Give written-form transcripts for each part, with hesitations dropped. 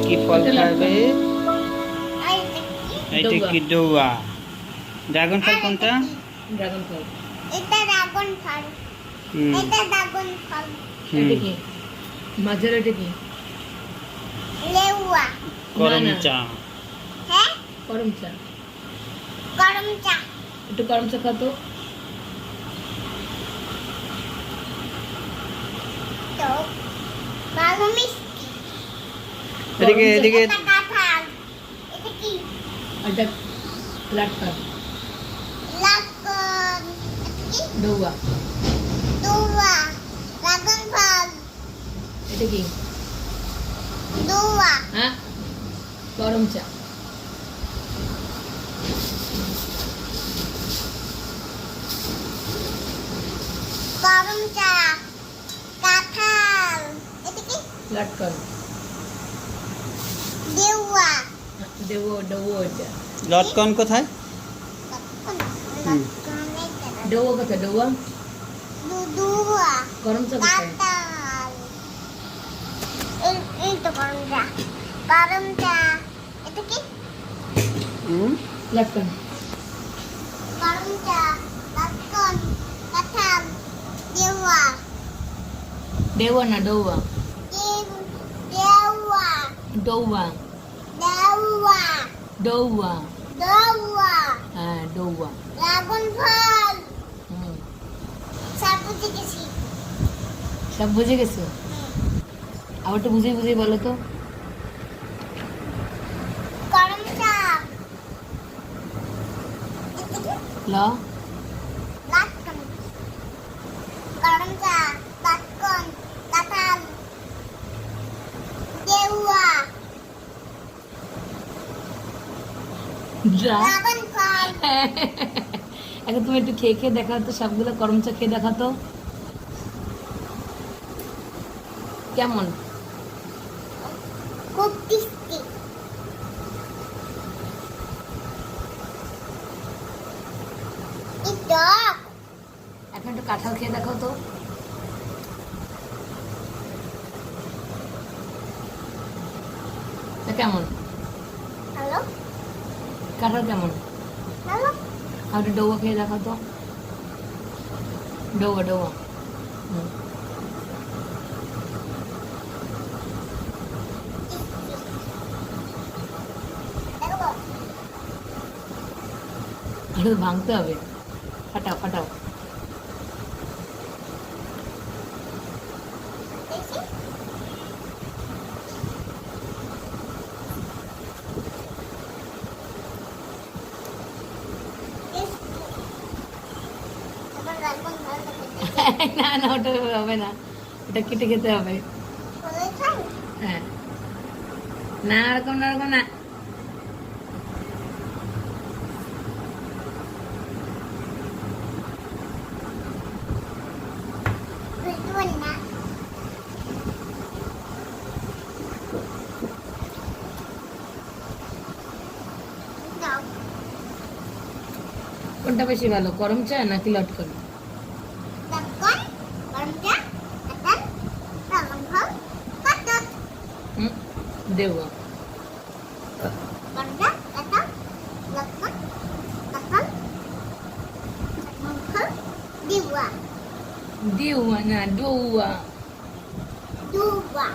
কি ফল খাবে? এটা কি ডৌয়া? ড্রাগন ফল কোনটা? ড্রাগন ফল। এটা ড্রাগন ফল। এটা ড্রাগন ফল। এটা কি? মাঝের এটা কি? লেউয়া। করমচা। হ্যাঁ? করমচা। করমচা। একটু করমচা খাও তো। তো ভালো মিষ্টি। এদিকে এদিকে। এটা কাঁঠাল। এটা কি? এটা লাটকা। লাকন। এটা কি? ডৌয়া। দুয়া। ড্রাগন ফল। এটা কি? দুয়া। হ্যাঁ, করমচা। করমচা। কাঁঠাল। এটা কি? লাটকা। দেওয়া। দেবো ডৌয়া এটা। লটকন কোথায়? ডৌয়া কোথায়? ডৌয়া। দুয়া। করমচা কোথায়? কাঁঠাল। এই তো করমচা। করমচা। এটা কি? লাটকা। করমচা। লাকন। কাঁঠাল। দেওয়া। ডৌয়া না ডৌয়া। দেওয়া। ডৌয়া। দেওয়া। ডৌয়া। দেওয়া। হ্যাঁ, ডৌয়া। ড্রাগন ফল। হুম, সব বুঝে গেছি। সব বুঝে গেছো? আবার একটু বুঝিয়ে বুঝিয়ে বলো তো। করমচা। ল। লাকন। করমচা। লাকন। কাঁঠাল। দেওয়া। ড্রাগন ফল। এখন তুমি একটু খেয়ে খেয়ে দেখাও তো, সবগুলো করমচা খেয়ে দেখাও তো কেমন। খুব টেস্টি। টক। এখন একটু কাঁঠাল খেয়ে দেখাও তো। তা কেমন? হ্যালো কাঁঠাল কেমন? হ্যালো আর একটু ডৌয়া খেয়ে দেখাও তো। ডৌয়া ডৌয়া। হুম। দেখো আর একটু ভাঙতে হবে। ফাটাও ফাটাও। দেখি আমার ড্রাগন ফল দেখতে না না, ওটা হবে না, ওটা কেটে খেতে হবে। বলে খাই হ্যাঁ, না ওরকম না, ওরকম না। বুঝতে পারি না দাও কোনটা বেশি ভালো, করমচা নাকি লটকন? লটকন করমচা কাঁঠাল ড্রাগন ফল কাঁঠাল হুম, দেওয়া। করমচা কাঁঠাল লটকন কাঁঠাল ড্রাগন ফল দিওয়া দেওয়া না ডৌয়া। দুয়া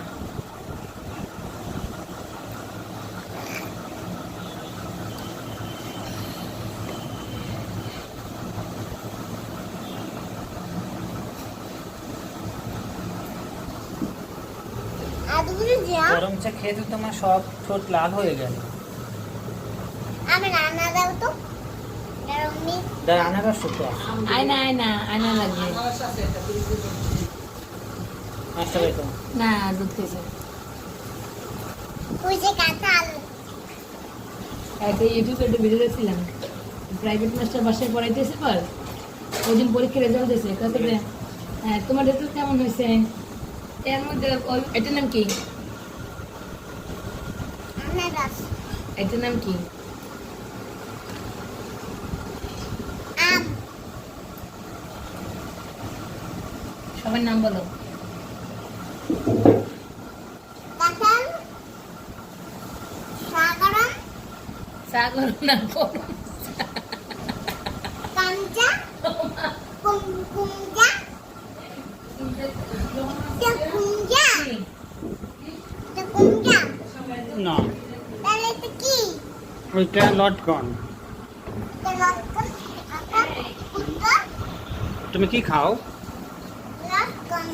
আদুরে যা করমচা খেয়ে তো তোমার সব ঠোঁট লাল হয়ে গেল। আমি রান্না দাও তো এরকমই আনারস তো আয়না আয়না আয়না লাগবে। আসতে হবে তো। না, দুধ খেয়েছে। ওই যে কাঁঠাল একটা ইউটিউবে একটা ভিডিও দেখছিলাম, প্রাইভেট মাস্টার বাসায় পড়াইতেছে পর ওই দিন পরীক্ষার রেজাল্ট দিয়েছে, কাছে হ্যাঁ তোমার রেজাল্ট কেমন হয়েছে, এর মধ্যে এটার নাম কি, আনারস এটার নাম কি? আম সবার নাম বলো। কাঁঠাল চা করো না করো কাঞ্চা কুমজা কুমজা কুমজা না, তাহলে এটা কি ওইটা লটকন। লটকন আকার কুত্তা তুমি কি খাও? লটকন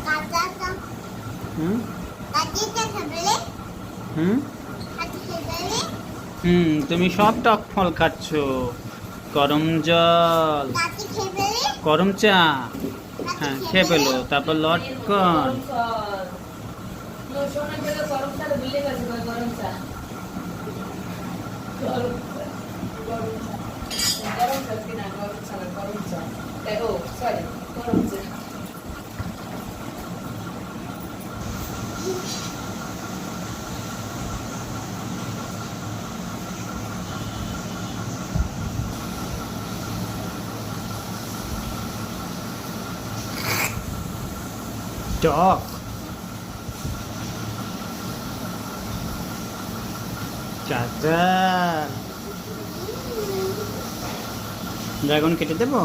কাঁচা হুম কাঁচিটা খাবে হুম কাঁচি খাবে তুমি সব টক ফল খাচ্ছ। গরম জল, কাঁচি খাবে গরম চা, হ্যাঁ খেয়ে পেলো, তারপর লটকন। সোনা গেলে গরম চা ভুলে গেছে গরম চা গরম চা গরম চা গরম চা কিনা গরম চা না গরম চা ও সরি গরম চা টক চাচা, ড্রাগন কেটে দেবো?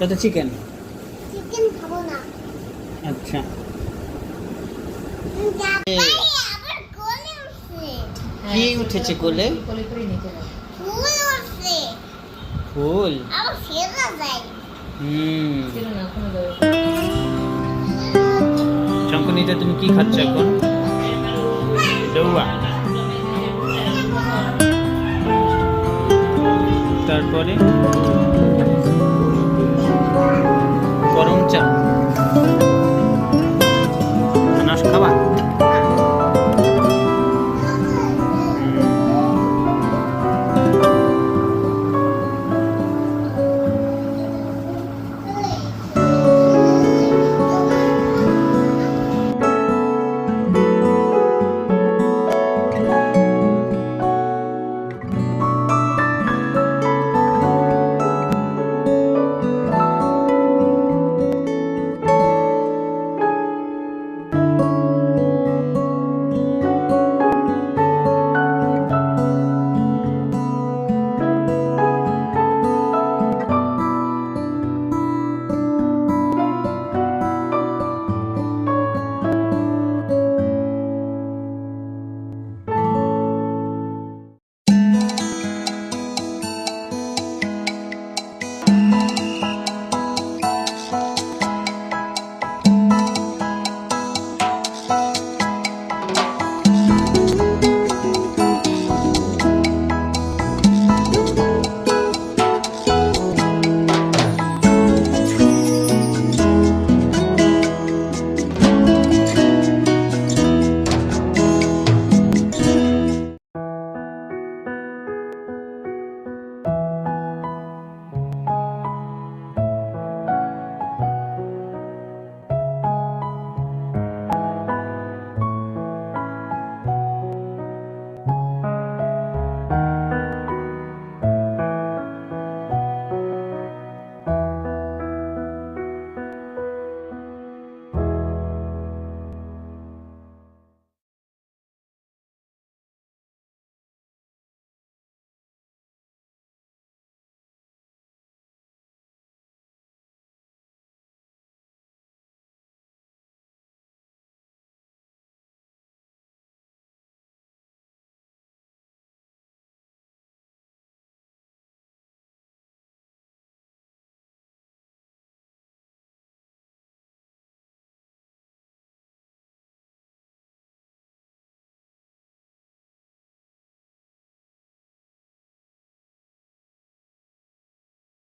এটা চিকেন। চিকেন খাবো না আচ্ছা, আবার কোলে উঠছে কি উঠেছে কোলে? কোলে করে নিতে হবে ফুল উঠছে ফুল। আবার ফেলা যায় ছিল না কোনো যাবে শঙ্কনিটা তুমি কি খাচ্ছ এখন? ডৌয়া। তারপরে